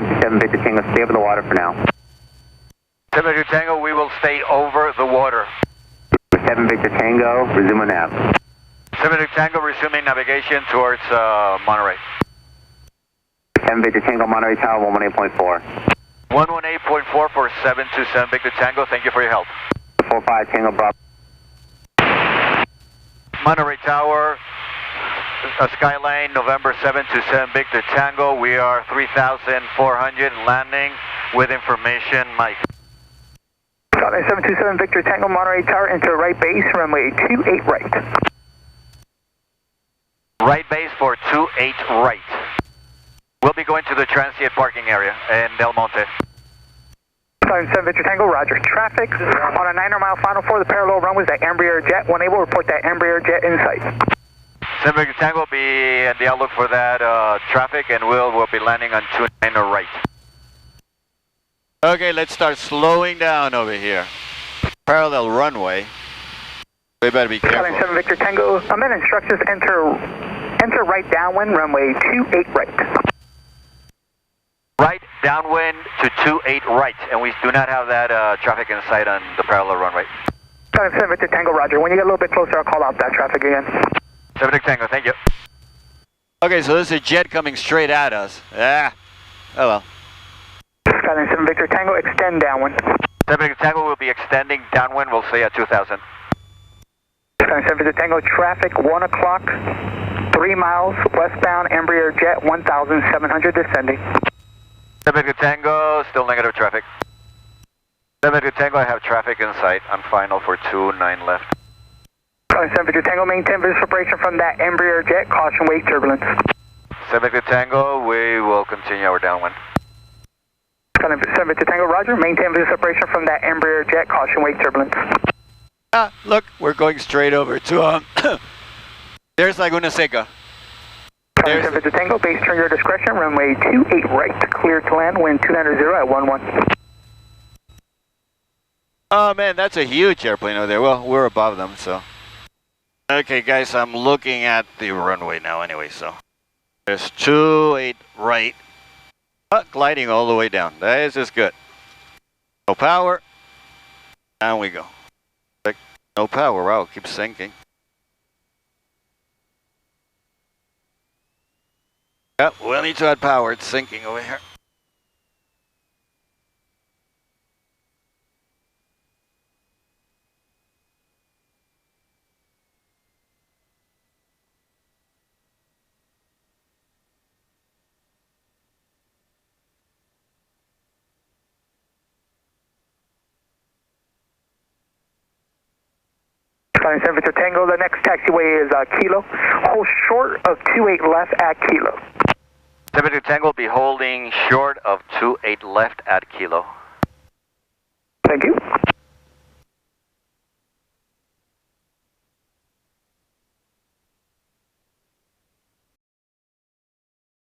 727 Victor Tango, stay over the water for now. 7 Victor Tango, we will stay over the water. 7 Victor Tango, resume on nav. 7 Victor Tango, resuming navigation towards Monterey. 7 Victor Tango, Monterey Tower, 118.4. 118.4 for 727 Victor Tango, thank you for your help. 45 Tango Bravo. Monterey Tower, Skyline, November 727 Victor Tango, we are 3,400 landing with information, Mike. Skyline 727 Victor Tango, Monterey Tower, enter right base, runway 28 right. Right base for 28 right. We'll be going to the transient parking area in Del Monte. Skyline 7 Victor Tango, roger. Traffic on a 9-mile final for the parallel runways at Embraer Jet. When able, report that Embraer Jet in sight. 7 Victor Tango will be in the outlook for that traffic, and we'll be landing on 29 right. Okay, let's start slowing down over here. Parallel runway. We better be careful. Skyline 7 Victor Tango, I'm then instructions enter right downwind, runway 28 right. Right downwind to 28 right, and we do not have that traffic in sight on the parallel runway. Skyline 7 Victor Tango, roger. When you get a little bit closer, I'll call out that traffic again. 7 Victor Tango, thank you. Okay, so this is a jet coming straight at us. Ah, oh well. Skyline 7 Victor Tango, extend downwind. 7 Victor Tango will be extending downwind, we'll see at 2,000. Skyline 7 Victor Tango, traffic 1 o'clock, 3 miles, westbound, Embraer Jet, 1,700 descending. 7 Victor Tango, still negative traffic. 7 Victor Tango, I have traffic in sight on final for 29 left. Skyline 7 Victor Tango, maintain visual separation from that Embraer Jet, caution wake turbulence. 7 Victor Tango, we will continue our downwind. Skyline 7 Victor Tango, roger. Maintain visual separation from that Embraer Jet, caution wake turbulence. Ah, look, we're going straight over to, there's Laguna Seca. Skyline 7 Victor Tango, base turn your discretion, runway 28 right, clear to land, wind 290 at 11. Oh man, that's a huge airplane over there. Well, we're above them, so. Okay guys, I'm looking at the runway now anyway, so. There's 28 right. Gliding all the way down. This is good. No power. Down we go. No power, wow, it keeps sinking. Yep, we'll need to add power, it's sinking over here. Skyline 7 Victor Tango, the next taxiway is Kilo. Hold short of 28 left at Kilo. 7 Victor Tango will be holding short of 28 left at Kilo. Thank you.